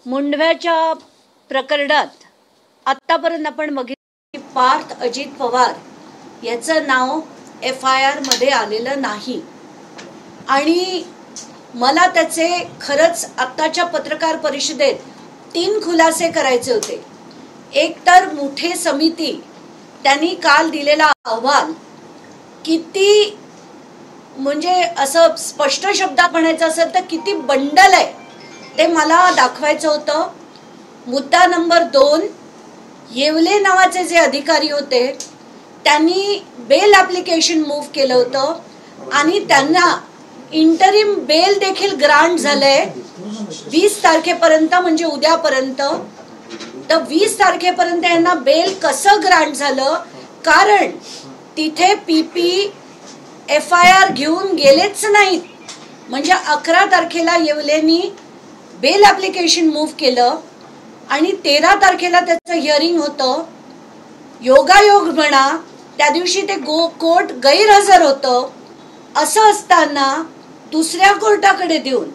मुंढव्याच्या प्रकरणात आतापर्यंत आपण बघितलं की पार्थ अजित पवार याचं नाव FIR मध्ये आलेलं नाही आणि मला त्याचे खरंच आत्ताच्या पत्रकार परिषदेत 3 खुलासे करायचे होते। एक तर मुठे समिती त्यांनी काल दिलेला अहवाल किती म्हणजे असं स्पष्ट शब्दात म्हणायचं असेल तर किती बंडल आहे ते मला दाखवायचं होतं। मुद्दा नंबर 2, येवले नावाचे जे अधिकारी होते त्यांनी बेल ॲप्लिकेशन मूव्ह केलं होतं आणि त्यांना इंटरिम बेल देखील ग्रांट झालंय 20 तारखेपर्यंत, म्हणजे उद्यापर्यंत। तर 20 तारखेपर्यंत यांना बेल कसं ग्रांट झालं, कारण तिथे PP FIR घेऊन गेलेच नाहीत। म्हणजे 11 तारखेला येवलेनी बेल ॲप्लिकेशन मूव्ह केलं आणि 13 तारखेला त्याचं हिअरिंग होतं। योगायोग म्हणा त्या दिवशी ते कोर्ट गैरहजर होतं। असं असताना दुसऱ्या कोर्टाकडे देऊन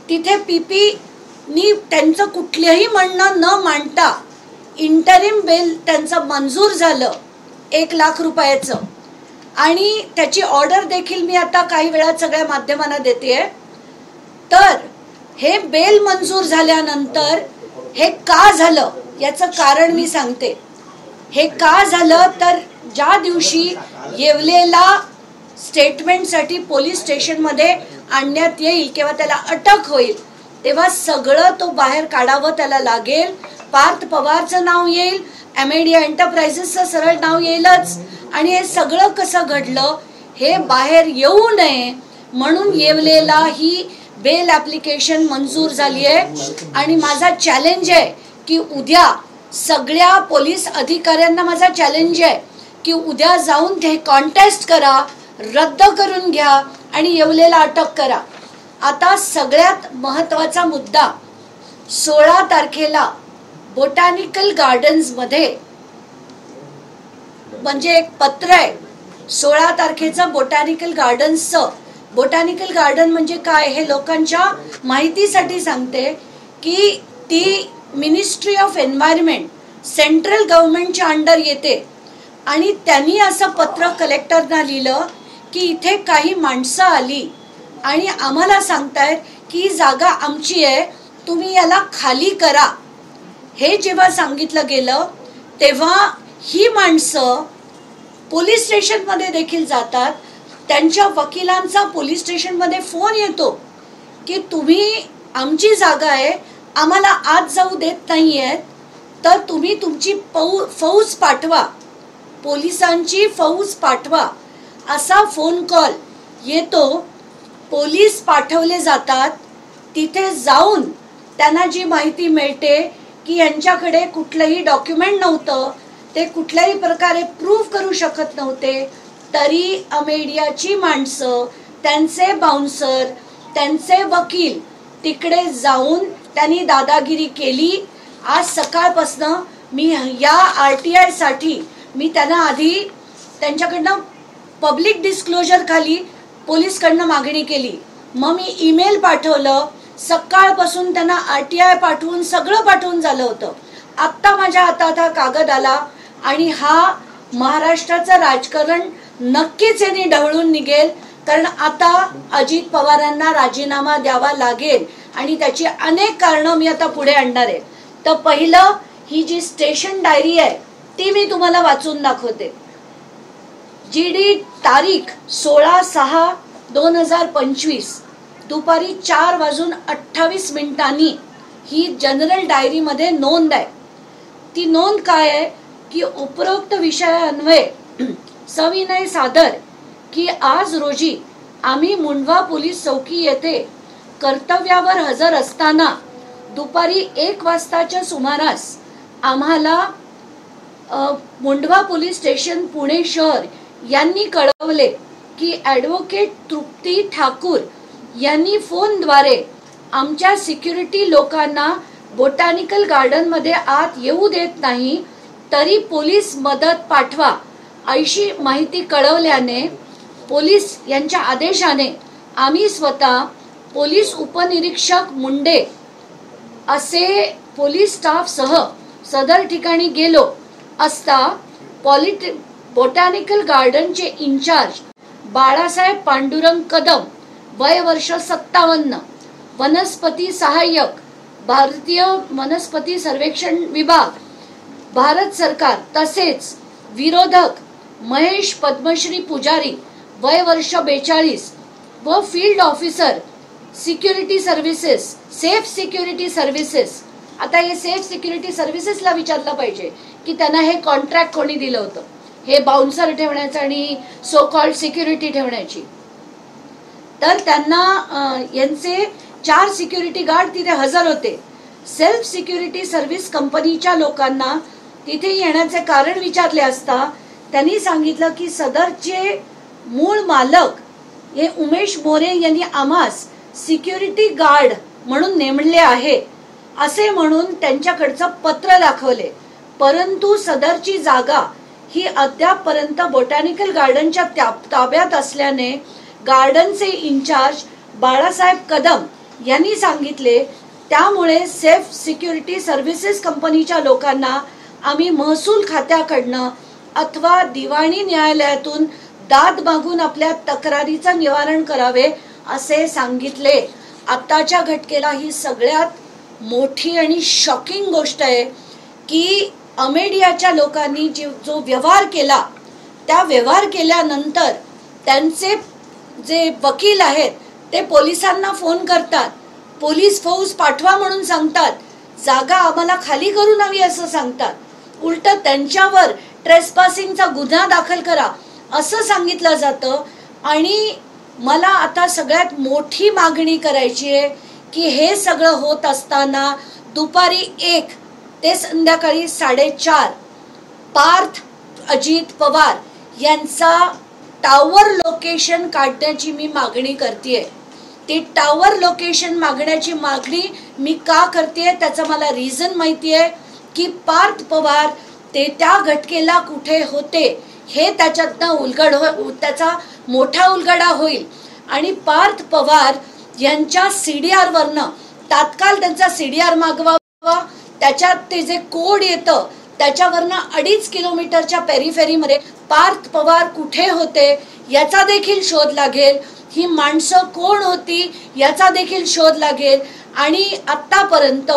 तिथे PP नी त्यांचं कुठलंही म्हणणं न मांडता इंटरिम बेल त्यांचं मंजूर झालं 1 लाख रुपयाचं आणि त्याची ऑर्डर देखील मी आता काही वेळात सगळ्या माध्यमांना देतेय। तर हे बेल मंजूर झाल्यानंतर हे का झालं याचं कारण मी सांगते। हे का झालं तर ज्या दिवशी येवलेला स्टेटमेंटसाठी पोलीस स्टेशनमध्ये आणण्यात येईल किंवा त्याला अटक होईल तेव्हा सगळं तो बाहेर काढावं त्याला लागेल। पार्थ पवारचं नाव येईल, अमेडिया एंटरप्राइजेसचं सरळ नाव येईलच आणि हे सगळं कसं घडलं हे बाहेर येऊ नये म्हणून येवलेला ही बेल ॲप्लिकेशन मंजूर झाली आहे। आणि माझा चॅलेंज आहे की उद्या सगळ्या पोलीस अधिकाऱ्यांना माझा चॅलेंज आहे की उद्या जाऊन ते कॉन्टेस्ट करा, रद्द करून घ्या आणि येवलेला अटक करा। आता सगळ्यात महत्त्वाचा मुद्दा, 16 तारखेला बोटॅनिकल गार्डन्स मध्ये म्हणजे एक पत्र आहे 16 तारखेचं बोटॅनिकल गार्डन्सचं। बोटॅनिकल गार्डन म्हणजे काय हे लोकांच्या माहितीसाठी सांगते की ती मिनिस्ट्री ऑफ एन्व्हायरमेंट सेंट्रल गव्हर्नमेंटच्या अंडर येते आणि त्यांनी असं पत्र कलेक्टरना लिहिलं की इथे काही माणसं आली आणि आम्हाला सांगतायत की जागा आमची आहे, तुम्ही याला खाली करा। हे जेव्हा सांगितलं गेलं तेव्हा ही माणसं पोलीस स्टेशनमध्ये देखील जातात। त्यांच्या वकिलांचा पोलीस स्टेशनमध्ये फोन येतो की तुम्ही आमची जागा आहे, आम्हाला आत जाऊ देत नाहीयेत, तर तुम्ही तुमची फौज पाठवा, पोलिसांची फौज पाठवा। असा फोन कॉल येतो। पोलीस पाठवले जातात, तिथे जाऊन त्यांना जी माहिती मिळते की यांच्याकडे कुठलंही डॉक्युमेंट नव्हतं, ते कुठल्याही प्रकारे प्रूव्ह करू शकत नव्हते, तरी अमेडियाची माणसं, त्यांचे बाउन्सर, त्यांचे वकील तिकडे जाऊन त्यांनी दादागिरी केली। आज सकाळपासनं मी या RTI साठी मी त्यांना आधी त्यांच्याकडनं पब्लिक डिस्क्लोजर खाली पोलीसकडनं मागणी केली, मग मी ईमेल पाठवलं, सकाळपासून त्यांना RTI पाठवून सगळं पाठवून झालं होतं। आत्ता माझ्या हातात हा कागद आला आणि हा महाराष्ट्राचं राजकारण नक्कीच यांनी ढवळून निघेल, कारण आता अजित पवारांना राजीनामा द्यावा लागेल आणि त्याची अनेक कारणं मी आता पुढे आणणार आहे। तर पहिलं, ही जी स्टेशन डायरी आहे ती मी तुम्हाला वाचून दाखवते। GD तारीख 16/6/2025 दुपारी 4:28 ही जनरल डायरी मध्ये नोंद आहे। ती नोंद काय आहे की उपरोक्त विषयान्वये सविनय सादर की आज रोजी आम्ही मुंढवा पोलीस चौकी येथे कर्तव्यावर हजर असताना दुपारी 1 वाजताच्या सुमारास आम्हाला मुंढवा पोलीस स्टेशन पुणे शहर यांनी कळवले की ॲडव्होकेट तृप्ती ठाकूर यांनी फोनद्वारे आमच्या सिक्युरिटी लोकांना बोटॅनिकल गार्डन मध्ये आत येऊ देत नाही, तरी पोलीस मदत पाठवा अशी माहिती कळवल्याने पोलीस यांच्या आदेशाने आम्ही स्वतः पोलीस उपनिरीक्षक मुंडे असे पोलीस स्टाफ सह सदर ठिकाणी गेलो असता बोटॅनिकल गार्डनचे इंचार्ज बाळासाहेब पांडुरंग कदम वय वर्ष 57, वनस्पती सहाय्यक, भारतीय वनस्पती सर्वेक्षण विभाग, भारत सरकार, तसेच विरोधक महेश पद्मश्री पुजारी वय वर्ष 42 व field officer security services, safe security services. आता हे सेफ सिक्युरिटी सर्व्हिसेसला विचारलं पाहिजे की त्यांना हे कॉन्ट्रॅक्ट कोणी दिलं होतं, हे बाउन्सर ठेवण्याचं आणि सो कॉल्ड सिक्युरिटी ठेवण्याची. तर त्यांना यांचे 4 सिक्युरिटी गार्ड तिथे हजर होते. सेल्फ सिक्युरिटी सर्व्हिस कंपनीच्या लोकांना तिथे येण्याचे कारण विचारले असता त्यांनी सांगितलं की सदरचे मूळ मालक हे उमेश मोरे यांनी आम्हास सिक्युरिटी गार्ड म्हणून नेमले आहे असे म्हणून त्यांच्याकडचं पत्र दाखवले. परंतु सदरची जागा ही अद्यापपर्यंत बोटॅनिकल गार्डनच्या ताब्यात असल्याने गार्डनचे इंचार्ज बाळासाहेब कदम यांनी सांगितले, त्यामुळे सेफ सिक्युरिटी सर्व्हिसेस कंपनीच्या लोकांना आम्ही महसूल खात्याकडनं अथवा दिवाणी न्यायालयातून दाद मागून आपल्या तक्रारीचं निवारण करावे असे सांगितले. आताच्या घटनेला ही सगळ्यात मोठी आणि शॉकिंग गोष्ट आहे की अमेडियाच्या लोकांनी जो व्यवहार केला, त्या व्यवहार केल्यानंतर त्यांचे जे वकील आहेत ते पोलिसांना फोन करतात, पोलीस फौज पाठवा म्हणून सांगतात, जागा आम्हाला खाली करून हवी असं सांगतात, उलट त्यांच्यावर ट्रेसपासिंगचा गुन्हा दाखल करा असं सांगितलं जातं. आणि मला आता सगळ्यात मोठी मागणी करायची आहे की हे सगळं होत असताना दुपारी 1 ते संध्याकाळी 4:30 पार्थ अजित पवार यांचा टावर लोकेशन काढण्याची मी मागणी करतेय. ती टावर लोकेशन मागण्याची मागणी मी का करतेय त्याचं मला रिझन माहितीये की पार्थ पवार ते त्या घटनेला कुठे होते हे त्याच्यातनं त्याचा मोठा उलगडा होईल. आणि पार्थ पवार यांच्या CDR वरनं तात्काळ त्यांचा CDR मागवावा. त्याच्यात ते जे कोड येतं त्याच्यावरनं 2.5 किलोमीटरच्या पेरिफेरीमध्ये पार्थ पवार कुठे होते याचा देखील शोध लागेल. ही माणसं कोण होती याचा देखील शोध लागेल. आणि आतापर्यंत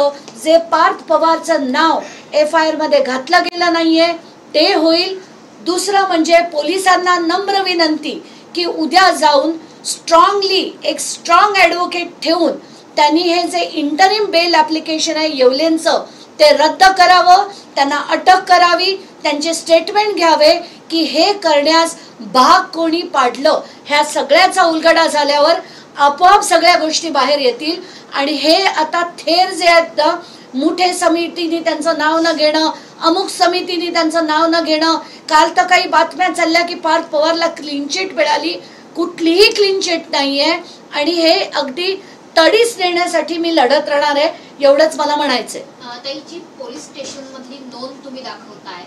जे पार्थ पवारचं नाव FIR मध्ये घातलं गेलं नाहीये ते होईल. दुसरं म्हणजे पोलिसांना नम्र विनंती की उद्या जाऊन स्ट्रॉंगली एक स्ट्रॉंग ॲडव्होकेट ठेवून त्यांनी हे जे इंटरिम बेल ॲप्लिकेशन आहे येवलेंचं ते रद्द करावं, त्यांना अटक करावी, त्यांचे स्टेटमेंट घ्यावे की हे करण्यास भाग कोणी पाडलं. ह्या सगळ्याचा उलगडा झाल्यावर आपोआप सगळ्या गोष्टी बाहेर येतील. आणि हे आता थेर जे आहेत ना, मुठे समितीने त्यांचं नाव न घेणं, अमुक समितीने त्यांचं नाव न घेणं, काल तर काही बातम्या चालल्या की पार्थ पवारला क्लीन चिट मिळाली, कुठलीही क्लीन चिट नाहीये. आणि हे अगदी तडीस देण्यासाठी मी लढत राहणार आहे, एवढंच मला म्हणायचंय. जी पोलीस स्टेशन मधली नोंद तुम्ही दाखवताय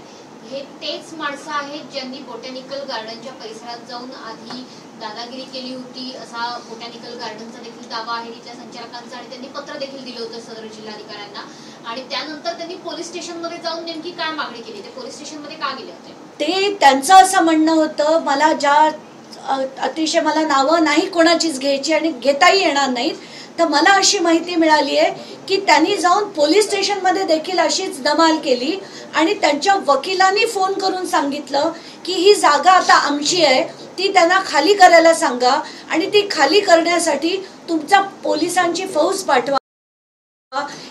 हे तेच माणसं आहेत ज्यांनी बोटॅनिकल गार्डनच्या परिसरात जाऊन आधी दादागिरी केली होती असा बोटॅनिकल गार्डनचा देखील दावा आहे तिथल्या संचालकांचा. आणि त्यांनी पत्र देखील दिलं होतं सदर जिल्हाधिकाऱ्यांना. आणि त्यानंतर त्यांनी पोलीस स्टेशन मध्ये जाऊन नेमकी काय मागणी केली, ते पोलीस स्टेशन मध्ये का गेले होते? ते त्यांचं असं म्हणणं होतं, मला ज्या अतिशय मला नावं नाही कोणाचीच घ्यायची आणि घेताही येणार नाहीत, तर मला अशी माहिती मिळाली आहे की त्यांनी जाऊन पोलीस स्टेशन मध्ये देखील अशीच धमाल केली. आणि त्यांच्या वकिलांनी फोन करून सांगितलं की ही जागा आता आमची आहे, ती त्यांना खाली करायला सांगा आणि ती खाली करण्यासाठी तुमच्या पोलिसांची फौज पाठवा.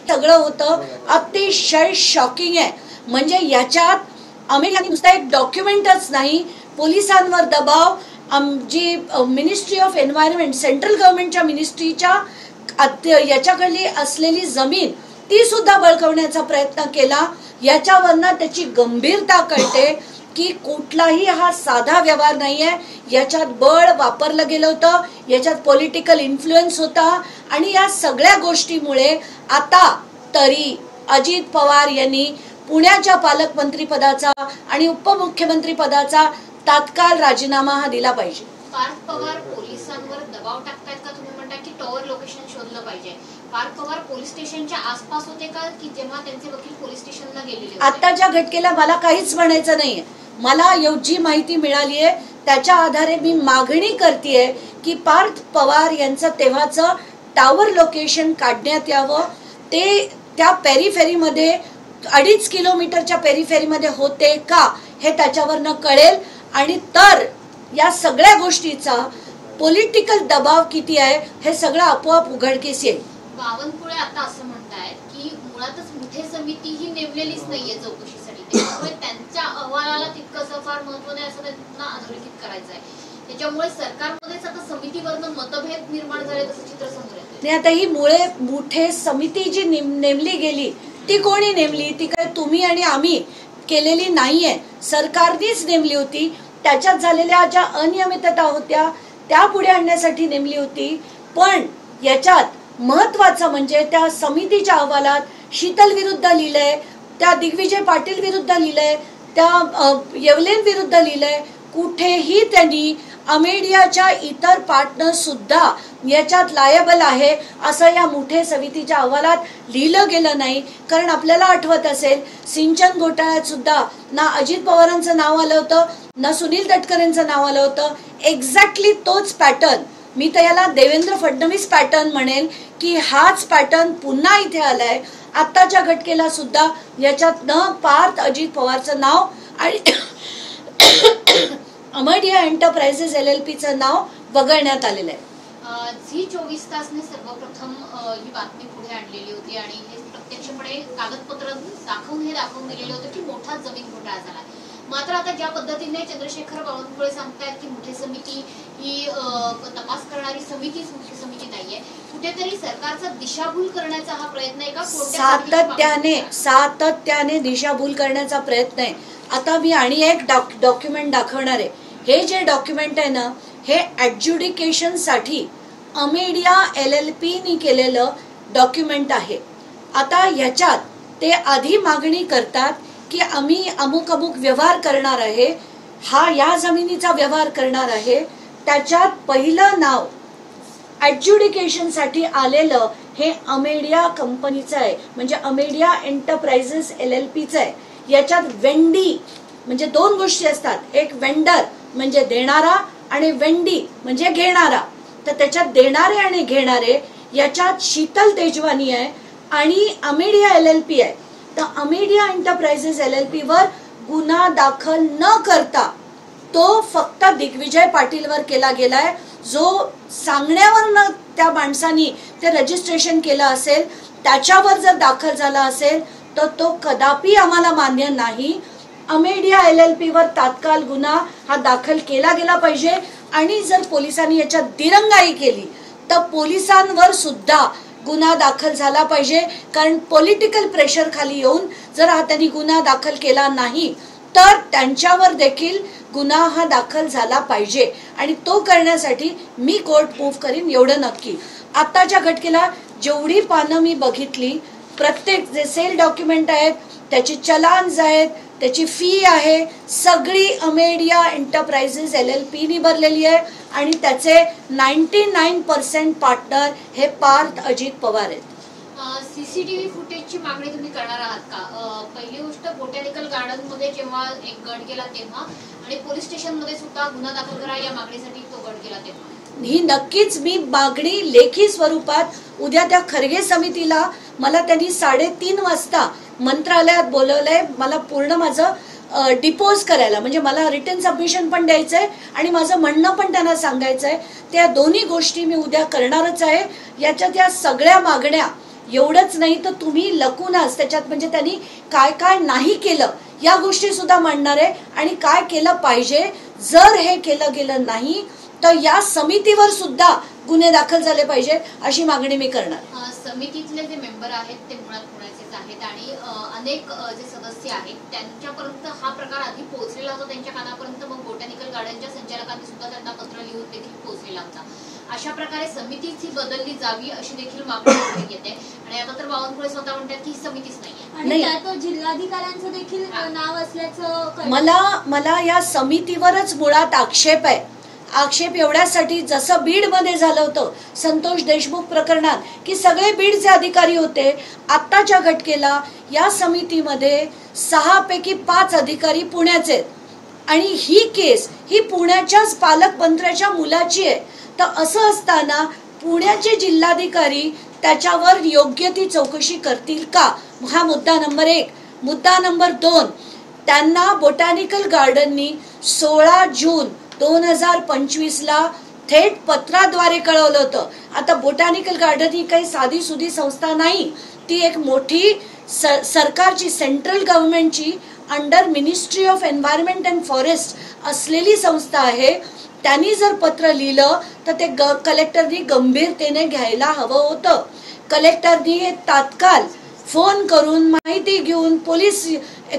सगळं होतं. अतिशय शॉकिंग आहे. म्हणजे याच्यात अमेरिकेने नुसता एक डॉक्युमेंटच नाही, पोलिसांवर दबाव, जी मिनिस्ट्री ऑफ एन्व्हायरमेंट सेंट्रल गव्हर्नमेंटच्या मिनिस्ट्रीच्या याच्याकडली असलेली जमीन ती सुद्धा बळकावण्याचा प्रयत्न केला. याच्यावरनं त्याची गंभीरता कळते की कुठलाही हा साधा व्यवहार नाहीये. याच्यात बळ वापरलं गेलं होतं, याच्यात पॉलिटिकल इन्फ्लुएन्स होता. आणि या सगळ्या गोष्टीमुळे आता तरी अजित पवार यांनी पुण्याच्या पालकमंत्री पदाचा आणि उपमुख्यमंत्री पदाचा तात्काळ राजीनामा हा दिला पाहिजे. पार्थ पवार पोलिसांवर दबाव टाकतायत का? तुम्ही म्हणता की टॉवर लोकेशन शोधलं पाहिजे. पार्थ पवार पोलीस स्टेशनच्या आसपास होते का की जेव्हा त्यांचे वकील पोलीस स्टेशनला गेलेले होते? आताच्या घटनेला मला काहीच म्हणायचं नाहीये. मला जी माहिती मिळाली आहे त्याच्या आधारे मी मागणी करतेय की पार्थ पवार यांचं तेव्हाचं टॉवर लोकेशन काढण्यात यावं. ते त्या पेरिफेरीमध्ये 2.5 किलोमीटरच्या पेरिफेरीमध्ये होते का हे त्याच्यावरनं कळेल. आणि तर या सगळ्या गोष्टीचा पॉलिटिकल दबाव किती आहे हे सगळं आपोआप उघडकीस येईल. बावनकुळे आता असं म्हणतायत की मुळातच मुठे समिती ही नेमलेलीच नाहीये चौकशीसाठी, त्यामुळे त्यांच्या अहवालाला तितकंसं फार महत्व नाही असं त्यांना अधोरेखित करायचं आहे. त्याच्यामुळे सरकारमध्येच आता समितीवरनं मतभेद निर्माण झाले असं चित्र समोर येतं. नाही, आता ही मुठे समिती जी नेमली गेली ती कोणी नेमली? ती काय तुम्ही आणि आम्ही केलेली नाहीये, सरकारनेच नेमली होती. त्याच्यात झालेल्या ज्या अनियमितता होत्या त्या पुढे आणण्यासाठी नेमली होती. पण याच्यात महत्वाचं म्हणजे त्या समितीच्या अहवालात शीतल विरुद्ध लिहिलंय, त्या दिग्विजय पाटील विरुद्ध लिहिलंय, त्या येवलेन विरुद्ध लिहिलंय. कुठेही त्यांनी अमेडियाच्या इतर पार्टनर सुद्धा याच्यात लायबल आहे असं या मुठे समितीच्या अहवालात लिहिलं गेलं नाही. कारण आपल्याला आठवत असेल सिंचन घोटाळ्यात सुद्धा ना अजित पवारांचं नाव आलं होतं ना सुनील तटकरेंचं नाव आलं होतं. एक्झॅक्टली तोच पॅटर्न, मी तर याला देवेंद्र फडणवीस पॅटर्न म्हणेल की हाच पॅटर्न पुन्हा इथे आलाय. आताच्या घटनेला सुद्धा याच्यात न पार्थ अजित पवारचं नाव आणि अमेडिया एंटरप्राइजेस LLPचं नाव वगळण्यात आलेलं आहे. झी 24 तासने सर्वप्रथम ही बातमी पुढे आणलेली होती आणि हे प्रत्यक्षपणे कागदपत्र दाखवून दिलेलं होतं की मोठा जमीन घोटाळा झाला. मात्र आता ज्या पद्धतीने चंद्रशेखर बावनकुळे सांगतायत की मुठे समिती ही तपास करणारी समितीच मुख्य समिती नाहीये, कुठेतरी सरकारचा दिशाभूल करण्याचा हा प्रयत्न आहे का? सातत्याने दिशाभूल करण्याचा प्रयत्न आहे. आता मी आणि एक डॉक्युमेंट दाखवणार आहे. हे जे डॉक्युमेंट आहे ना हे ऍडज्युडिकेशन साठी अमेडिया LLP नी केलेलं डॉक्युमेंट आहे. आता ह्याच्यात ते आधी मागणी करतात की आम्ही अमुक व्यवहार करणार आहे, हा या जमिनीचा व्यवहार करणार आहे. त्याच्यात पहिलं नाव ऍडज्युडिकेशन साठी आलेलं हे अमेडिया कंपनीचं आहे, म्हणजे अमेडिया एंटरप्राइजेस LLPचं आहे. याच्यात वेंडी म्हणजे दोन गोष्टी असतात, एक वेंडर म्हणजे देणारा आणि वेंडी म्हणजे घेणारा. तर त्याच्यात देणारे आणि घेणारे याच्यात शीतल तेजवानी आहे आणि अमेडिया LLP आहे. तर अमेडिया एंटरप्राइजेस LLP वर गुन्हा दाखल न करता तो फक्त दिग्विजय पाटीलवर केला गेलाय. जो सांगण्यावर त्या माणसानी ते रजिस्ट्रेशन केलं असेल त्याच्यावर जर दाखल झाला असेल तर तो कदापि आम्हाला मान्य नाही. अमेडिया LLP वर तात्काळ गुन्हा हा दाखल केला गेला पाहिजे. आणि जर पोलिसांनी याच्यात दिरंगाई केली तर पोलिसांवर सुद्धा गुन्हा दाखल झाला पाहिजे. कारण पॉलिटिकल प्रेशर खाली येऊन जर त्यांनी गुन्हा दाखल केला नाही तर त्यांच्यावर देखील गुन्हा हा दाखल झाला पाहिजे. आणि तो करण्यासाठी मी कोर्ट मूव्ह करीन एवढं नक्की. आताच्या घटनेला जेवढी पानं मी बघितली, प्रत्येक जे सेल डॉक्युमेंट आहेत त्याची चलान्स आहेत, त्याची फी आहे, सगळी अमेडिया एंटरप्राइजेस LLP नी भरलेली आहे. आणि त्याचे 99% पार्टनर हे पार्थ अजित पवार आहेत. CCTV फुटेजची मागणी तुम्ही करणार आहात का? पहिली गोष्ट बोटॅनिकल गार्डन मध्ये जेव्हा एक गट गेला तेव्हा आणि पोलीस स्टेशन मध्ये सुद्धा गुन्हा दाखल करा या मागणीसाठी तो गट गेला तेव्हा ही नक्कीच मी मागणी लेखी स्वरूपात उद्या त्या खरगे समितीला मला त्यांनी 3:30 वाजता मंत्रालयात बोलवलंय. मला पूर्ण माझं डिपोज करायला, म्हणजे मला रिटन सबमिशन पण द्यायचंय आणि माझं म्हणणं पण त्यांना सांगायचंय. त्या दोन्ही गोष्टी मी उद्या करणारच आहे. याच्यात या सगळ्या मागण्या एवढंच नाही तर तुम्ही लकूनच त्याच्यात म्हणजे त्यांनी काय काय नाही केलं या गोष्टी सुद्धा मांडणार आहे आणि काय केलं पाहिजे. जर हे केलं गेलं नाही तर या समितीवर सुद्धा गुन्हे दाखल झाले पाहिजे अशी मागणी मी करणार. समितीतले जे मेंबर आहेत ते मुळात पुण्याचेच आहेत आणि अनेक जे सदस्य आहेत त्यांच्यापर्यंत हा प्रकार आधी पोहोचलेला होता त्यांच्या कानापर्यंत. मग बोटॅनिकल गार्डनच्या संचालकांनी सुद्धा त्यांना पत्र लिहून देखील पोहोचलेला होता. अशा प्रकारे समितीच ही बदलली जावी अशी देखील मागणी येते. आणि आता तर बावनकुळे स्वतः म्हणतात की ही समितीच नाहीये. त्यात जिल्हाधिकाऱ्यांचं देखील नाव असल्याचं मला या समितीवरच मुळात आक्षेप आहे. आक्षेप एवढ्यासाठी, जसं बीडमध्ये झालं होतं संतोष देशमुख प्रकरणात की सगळे बीडचे अधिकारी होते, आत्ताच्या घटकेला या समितीमध्ये 6 पैकी 5 अधिकारी पुण्याचे आहेत आणि ही केस ही पुण्याच्याच पालकमंत्र्याच्या मुलाची आहे. तर असं असताना पुण्याचे जिल्हाधिकारी त्याच्यावर योग्य ती चौकशी करतील का? हा मुद्दा नंबर 1. मुद्दा नंबर 2, त्यांना बोटॅनिकल गार्डननी 16 जून 2025ला थेट पत्राद्वारे कळवलं होतं. आता बोटॅनिकल गार्डन ही काही साधी सुधी संस्था नाही, ती एक मोठी सरकारची, सेंट्रल गव्हर्नमेंटची under ministry of environment and forest असलेली संस्था आहे. त्यांनी जर पत्र लिहिलं तर ते कलेक्टरनी गंभीरतेने घ्यायला हवं होतं. कलेक्टरनी तात्काळ फोन करून माहिती घेऊन पोलीस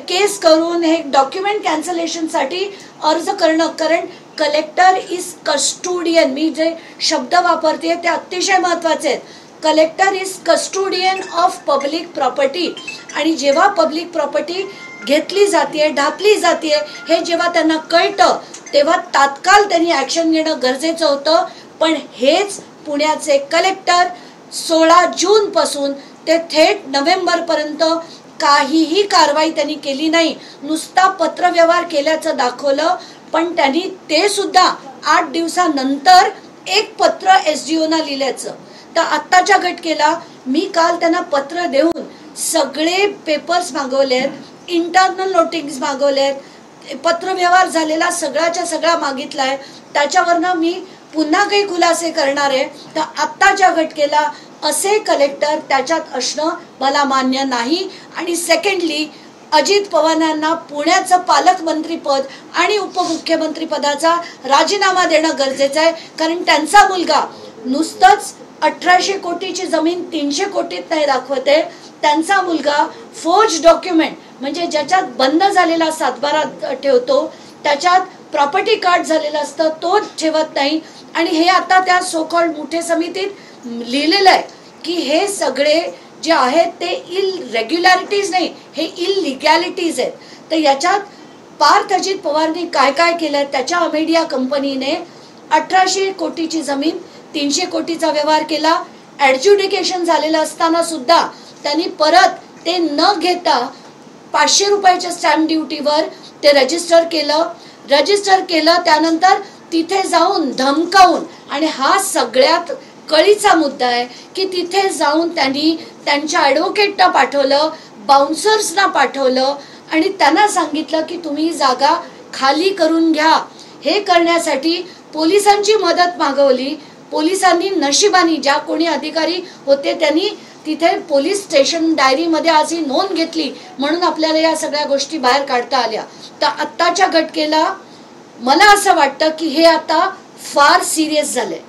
केस करून हे डॉक्युमेंट कॅन्सलेशनसाठी अर्ज करणं. कारण कलेक्टर इज कस्टोडियन, मी जे शब्द वापरते ते अतिशय महत्त्वाचे आहेत. Collector is custodian of public property आणि जेव्हा पब्लिक प्रॉपर्टी घेतली जाते, ढापली जाते, हे जेव्हा त्यांना कळतं तेव्हा तात्काळ त्यांनी ॲक्शन घेणं गरजेचं होतं. पण हेच पुण्याचे कलेक्टर 16 जून पासून ते थेट नोव्हेंबरपर्यंत काहीही कारवाई त्यांनी केली नाही. नुसता पत्रव्यवहार केल्याचं दाखवलं, पण त्यांनी ते सुद्धा 8 दिवसानंतर एक पत्र SDOना लिहिल्याचं. तर आत्ताच्या घटकेला मी काल त्यांना पत्र देऊन सगळे पेपर्स मागवलेत, इंटरनल नोटिस मागवलेत, पत्रव्यवहार झालेला सगळ्याच्या सगळा मागितलाय. त्याच्यावरनं मी पुन्हा काही खुलासे करणार आहे. तर आत्ताच्या घटकेला असे कलेक्टर त्याच्यात असणं मला मान्य नाही. आणि सेकंडली, अजित पवारांना पुण्याचं पालकमंत्रीपद आणि उपमुख्यमंत्री पदाचा राजीनामा देणं गरजेचं आहे. कारण त्यांचा मुलगा नुसतंच 1800 कोटीची जमीन 300 कोटीत नाही दाखवते, त्यांचा मुलगा फोर्ज डॉक्युमेंट म्हणजे ज्याच्यात बंद झालेला सातबारा ठेवतो, त्याच्यात प्रॉपर्टी कार्ड झालेलं असतं तो ठेवत नाही. आणि हे आता त्या सो कॉल्ड मुठे समितीत लिहिलेलं आहे की हे सगळे जे आहेत ते इलरेग्युलॅरिटीज नाही, हे इललिगॅलिटीज आहेत. तर याच्यात पार्थ अजित पवारने काय काय केलंय, त्याच्या अमेडिया कंपनीने 1800 कोटीची जमीन 300 कोटीचा व्यवहार केला. ॲडज्युडिकेशन झालेलं असताना सुद्धा त्यांनी परत ते न घेता 500 रुपयाच्या स्टॅम्प ड्युटीवर ते रजिस्टर केलं. त्यानंतर तिथे जाऊन धमकावून, आणि हा सगळ्यात कळीचा मुद्दा आहे की तिथे जाऊन त्यांनी त्यांच्या ॲडव्होकेटना पाठवलं, बाउन्सर्सना पाठवलं आणि त्यांना सांगितलं की तुम्ही जागा खाली करून घ्या. हे करण्यासाठी पोलिसांची मदत मागवली. पोलिसांनी नशिबाने ज्या कोणी अधिकारी होते त्यांनी तिथे पोलीस स्टेशन डायरीमध्ये आज ही नोंद घेतली, म्हणून आपल्याला या सगळ्या गोष्टी बाहेर काढता आल्या. तर आत्ताच्या घटकेला मला असं वाटतं की हे आता फार सिरियस झालंय.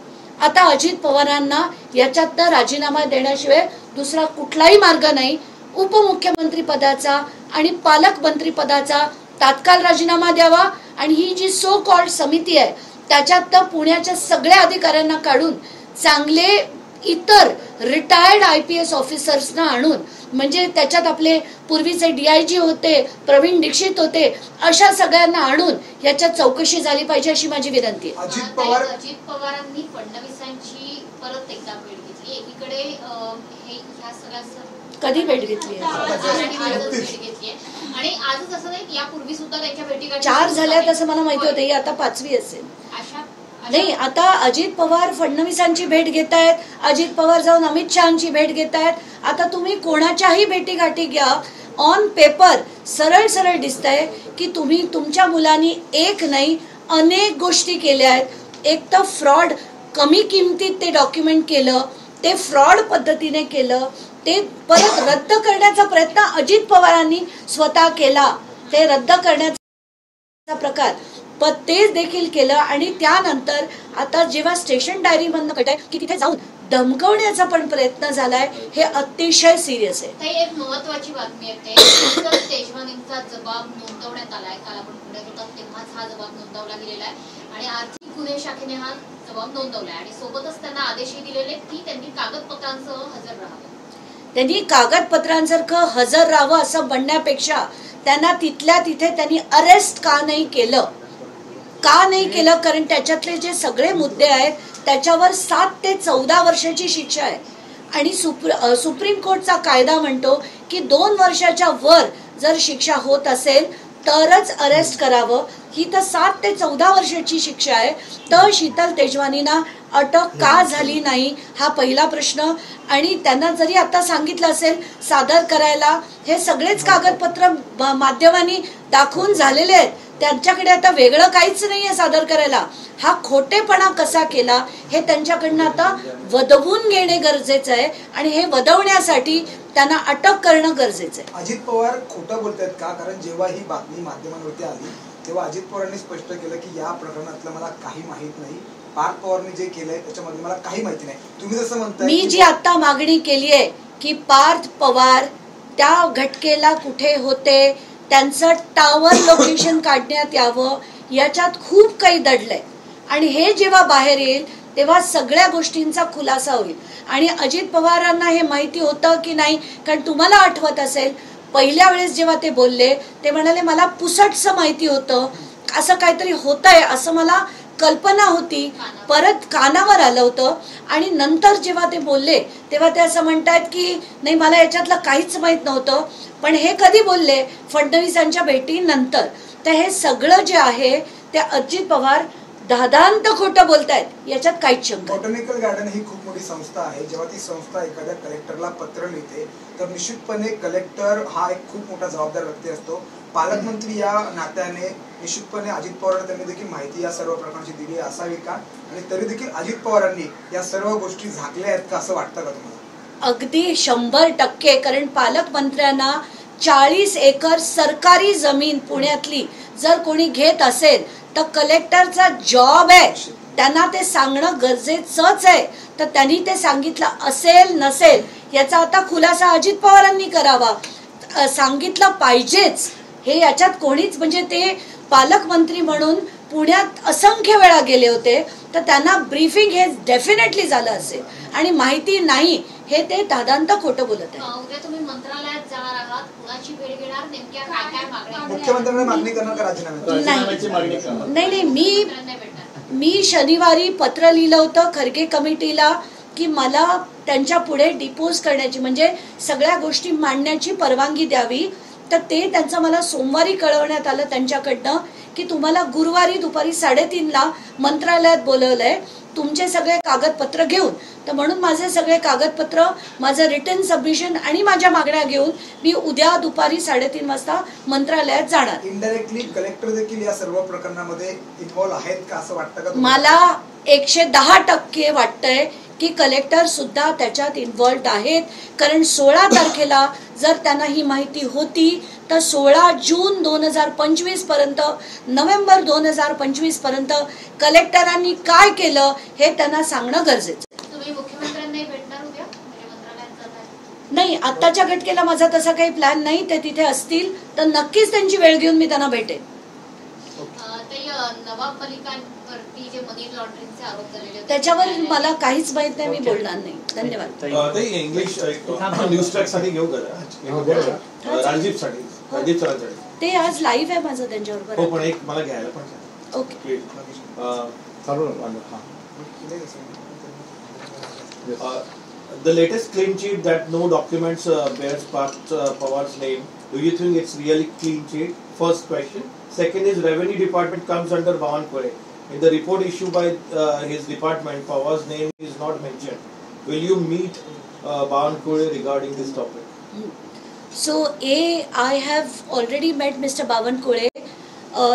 आता अजित पवारांना याच्यात राजीनामा देण्याशिवाय दुसरा कुठलाही मार्ग नाही. उपमुख्यमंत्री पदाचा आणि पालकमंत्री पदाचा तात्काळ राजीनामा द्यावा आणि ही जी सो कॉल्ड समिती आहे त्याच्यात तर पुण्याच्या सगळ्या अधिकाऱ्यांना काढून चांगले इतर रिटायर्ड IPS ऑफिसर्सना आणून, म्हणजे त्याच्यात आपले पूर्वीचे DIG होते, प्रवीण दीक्षित होते, अशा सगळ्यांना आणून याच्यात चौकशी झाली पाहिजे अशी माझी विनंती आहे. अजित पवारांनी फडणवीसांची परत एकदा भेट घेतली. एकीकडे ह्या सगळ्या कधी भेट घेतली आहे आणि आजच असं नाही, यापूर्वी सुद्धा त्यांच्या भेटी 4 झाल्यात असं मला माहिती होतं, ही आता 5वी असेल. नाही, आता अजित पवार फडणवीसांची भेट घेत आहेत, अजित पवार जाऊन अमित शहाची भेट घेत आहेत. आता तुम्ही कोणाच्याही भेटीगाठी घ्या, ऑन पेपर सरळ सरळ दिसतंय की तुम्ही तुमच्या मुलांनी एक नाही अनेक गोष्टी केल्या आहेत. एक तर फ्रॉड, कमी किमतीत ते डॉक्युमेंट केलं, ते फ्रॉड पद्धतीने केलं, ते परत रद्द करण्याचा प्रयत्न अजित पवारांनी स्वतः केला, ते रद्द करण्याचा प्रकार पण ते देखील केलं. आणि त्यानंतर आता जेव्हा स्टेशन डायरी मधनं कळतंय की तिथे जाऊन धमकवण्याचा पण प्रयत्न झालाय, हे अतिशय सिरियस आहे. एक महत्वाची बातमी येते, देशवानींचा जबाब नोंदवण्यात आलाय. काल आपण पुण्यात होता तेव्हाच हा जबाब नोंदवला गेलेला आहे आणि आर्थिक गुन्हे शाखेने हा जबाब नोंदवलाय आणि सोबतच त्यांना आदेशही दिलेले की त्यांनी कागदपत्रांसह हजर राहावं. त्यांनी कागदपत्रांसारखं हजर राहावं असं म्हणण्यापेक्षा त्यांना तिथल्या तिथे त्यांनी अरेस्ट का नाही केलं का नाही केलं? कारण त्याच्यातले जे सगळे मुद्दे आहेत त्याच्यावर 7 ते 14 वर्षाची शिक्षा आहे आणि सुप्रीम कोर्टचा कायदा म्हणतो की 2 वर्षाच्या वर जर शिक्षा होत असेल तरच अरेस्ट करावं. ही तर 7 ते 14 वर्षाची शिक्षा आहे. तर शीतल तेजवानींना अटक का झाली नाही हा पहिला प्रश्न. आणि त्यांना जरी आता सांगितलं असेल सादर करायला, हे सगळेच कागदपत्र माध्यमांनी दाखवून झालेले आहेत, त्यांच्याकडे आता वेगळं काहीच नाहीये सादर करायला. हा खोटेपणा कसा केला हे त्यांच्याकडनं आता वदवून घेणे गरजेचं आहे आणि हे वदवण्यासाठी त्यांना अटक करणं गरजेचं आहे. अजित पवार खोटं बोलतायत का? कारण जेव्हा ही बातमी माध्यमांवरती आली तेव्हा अजित पवारांनी स्पष्ट केलं की या प्रकरणातलं मला काही माहित नाही, पार्थ पवारने जे केलंय त्याच्यामध्ये मला काही माहिती नाही. तुम्ही जसं म्हणताय, मी जी आता मागणी केली आहे की पार्थ पवार त्या घटकेला कुठे होते, त्यांचं टावर लोकेशन काढण्यात यावं, याच्यात खूप काही दडलंय आणि हे जेव्हा बाहेर येईल तेव्हा सगळ्या गोष्टींचा खुलासा होईल. आणि अजित पवारांना हे माहिती होतं की नाही? कारण तुम्हाला आठवत असेल पहिल्या वेळेस जेव्हा ते बोलले ते म्हणाले मला पुसटसं माहिती होतं, असं काहीतरी होतंय असं मला कल्पना होती, परत कानावर आलं होतं. आणि नंतर जेव्हा ते बोलले तेव्हा ते असं म्हणतात की नाही मला याच्यातलं काहीच माहित नव्हतं. पण हे कधी बोलले? फडणवीसांच्या भेटीनंतर. तर हे सगळं जे आहे ते अजित पवार दादांत खोटं बोलतायत, याच्यात काहीच शंका. बॉटॅनिकल गार्डन ही खूप मोठी संस्था आहे. जेव्हा ती संस्था एखाद्या कलेक्टरला पत्र लिहिते तर निश्चितपणे कलेक्टर हा एक खूप मोठा जबाबदार व्यक्ती असतो. पालकमंत्री या नात्याने निश्चितपणे अजित पवारांना त्यांनी देखील माहिती या सर्व प्रकारची दिली असावी का? आणि तरी देखील अजित पवारांनी या सर्व गोष्टी झाकल्या आहेत का असं वाटतं का तुम्हाला? अगदी 100%. कारण पालकमंत्र्यांना 40 एकर सरकारी जमीन पुण्यातली जर कोणी घेत असेल तर कलेक्टरचा जॉब आहे त्यांना ते सांगणं गरजेचंच आहे. तर त्यांनी ते सांगितलं असेल नसेल याचा आता खुलासा अजित पवारांनी करावा. सांगितलं पाहिजेच हे, याच्यात कोणीच म्हणजे ते पालकमंत्री म्हणून पुण्यात असंख्य वेळा गेले होते तर त्यांना ब्रीफिंग हे डेफिनेटली झालं असेल आणि माहिती नाही हे ते दादांत खोटं बोलत आहे. उद्या तुम्ही मंत्रालयात जाणार आहात, कुणाची भेट घेणार, नेमक्या काय काय मागण्या? मुख्यमंत्र्यांना मागणी करणार का राजीनाम्याची? नाही. मी शनिवारी पत्र लिहिलं होतं खरगे कमिटीला की मला त्यांच्या पुढे डिपोज करण्याची म्हणजे सगळ्या गोष्टी मांडण्याची परवानगी द्यावी. तर ते त्यांचं मला सोमवारी कळवण्यात आलं त्यांच्याकडनं की तुम्हाला गुरुवारी दुपारी 3:30ला मंत्रालयात बोलवलंय तुमचे सगळे कागदपत्र घेऊन. तर म्हणून माझे सगळे कागदपत्र, माझं रिटन सबमिशन आणि माझ्या मागण्या घेऊन मी उद्या दुपारी 3:30 वाजता मंत्रालयात जाणार. इनडायरेक्टली कलेक्टर देखील या सर्व प्रकरणामध्ये इन्व्हॉल्व आहेत का असं वाटतं का? मला 110% वाटतंय की कलेक्टर सुद्धा त्याच्यात इन्व्हॉल्ड आहेत. कारण 16 तारखेला जर त्यांना ही माहिती होती तर 16 जून 2025 पर्यंत, नोव्हेंबर 2025 पर्यंत कलेक्टरांनी काय केलं हे त्यांना सांगणं गरजेचं. तुम्ही मुख्यमंत्र्यांनाही भेटणार उद्या मंत्रालयात जाताय? नाही, आत्ताच्या घटकेला माझा तसा काही प्लॅन नाही. ते तिथे असतील तर नक्कीच त्यांची वेळ घेऊन मी त्यांना भेटेन. नवाब मलिकांवरती जे मनी लॉन्ड्रिंगचे आरोप झालेले त्याच्यावर मला काहीच माहित नाही, मी बोलणार नाही. धन्यवाद. इंग्लिश न्यूज ट्रॅक साठी घेऊ का? राजीव सरांसाठी ते आज लाईव्ह आहे माझं त्यांच्याबरोबर. हो, पण एक मला घ्यायला पण. Okay. The latest clean sheet that no documents bears Parth Pawar's name. Do you think it's really clean sheet? First question. Second is revenue department comes under Bawankure. In the report issued by his department, Pawar's name is not mentioned. Will you meet Bawankure regarding this topic? So I have already met Mr. Bawankure.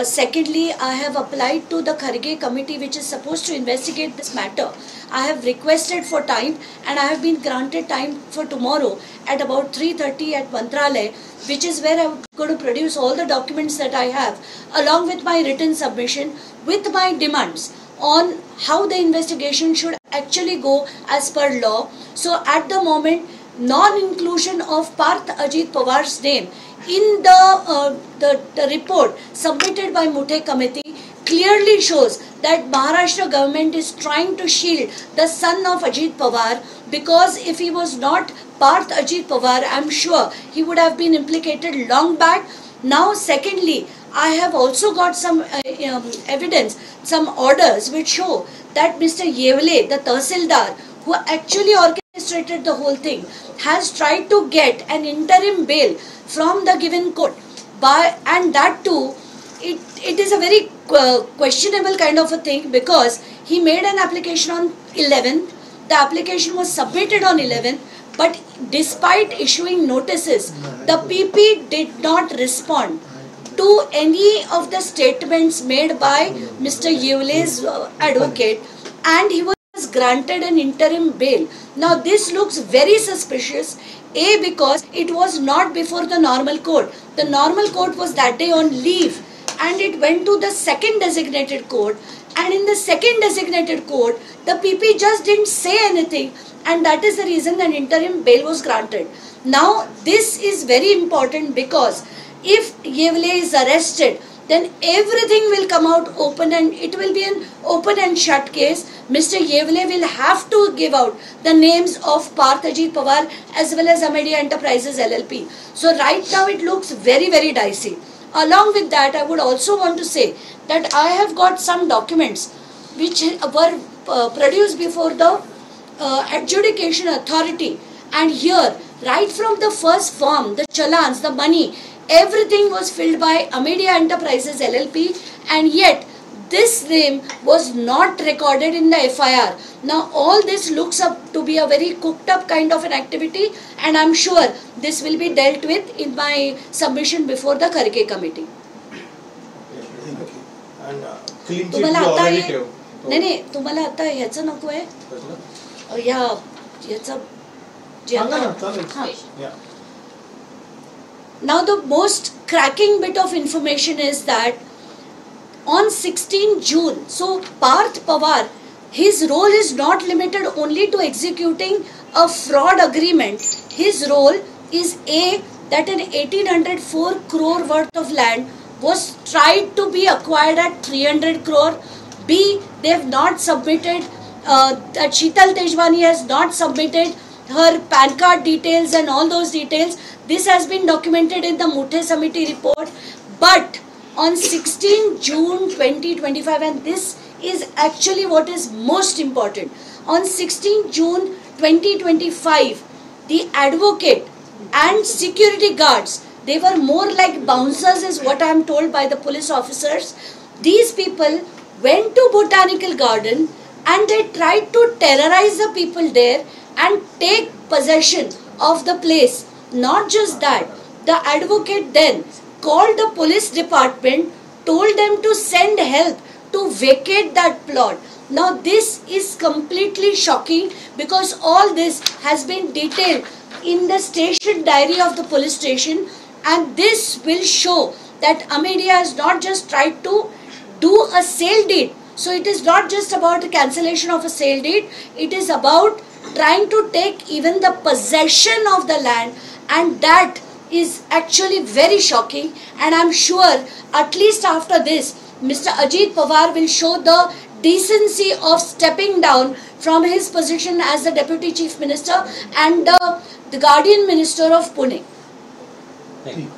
Secondly, I have applied to the Kharge committee which is supposed to investigate this matter. I have requested for time and I have been granted time for tomorrow at about 3:30 at Mantralay, which is where I'm going to produce all the documents that I have along with my written submission with my demands on how the investigation should actually go as per law. So at the moment, non-inclusion of Parth Ajit Pawar's name in the report submitted by Muthe committee clearly shows that Maharashtra government is trying to shield the son of Ajit Pawar, because if he was not Parth Ajit Pawar, I'm sure he would have been implicated long back. Now secondly, I have also got some evidence, some orders which show that Mr. Yevle, the Tahsildar, who actually orchestrated the whole thing, has tried to get an interim bail from the given court. And that too, it is a very questionable kind of a thing, because he made an application on 11th, the application was submitted on 11th, but despite issuing notices, the PP did not respond to any of the statements made by Mr. Yevle's advocate, and he was granted an interim bail. Now this looks very suspicious, A, because it was not before the normal court. The normal court was that day on leave, and it went to the second designated court, and in the second designated court, the PP just didn't say anything, and that is the reason an interim bail was granted. Now this is very important, because if Yevle is arrested, then everything will come out open, and it will be an open and shut case. Mr. Yevle will have to give out the names of Parth Ajit Pawar as well as Amedia Enterprises LLP. So right now it looks very, very dicey. Along with that, I would also want to say that I have got some documents which were produced before the adjudication authority, and here, right from the first form, the challans, the money, everything was filled by Amedia Enterprises LLP, and yet this name was not recorded in the FIR. Now all this looks up to be a very cooked up kind of an activity, and I'm sure this will be dealt with in my submission before the Kharge committee. And clean sheet तुम्हाला you आता already हे gave. नाही तुम्हाला आता ह्याचं नको आहे ह्याचं जे सांगा ना, आता चालेल. हां. Yeah. Now the most cracking bit of information is that on 16 June, so Parth Pawar, his role is not limited only to executing a fraud agreement. His role is A, that an 1804 crore worth of land was tried to be acquired at 300 crore. B, they have not submitted, that Sheetal Tejwani has not submitted her PAN card details and all those details. This has been documented in the Muthe Samiti report. But on 16 June 2025, and this is actually what is most important, on 16 June 2025, the advocate and security guards, they were more like bouncers is what I am told by the police officers. These people went to Botanical Garden and they tried to terrorize the people there and take possession of the place. Not just that, the advocate then called the police department, told them to send help to vacate that plot. Now this is completely shocking, because all this has been detailed in the station diary of the police station, and this will show that Amedia has not just tried to do a sale deed. So it is not just about the cancellation of a sale deed, it is about trying to take even the possession of the land, and that is actually very shocking. And I'm sure at least after this, Mr. Ajit Pawar will show the decency of stepping down from his position as the Deputy Chief Minister and the Guardian Minister of Pune. Thank you.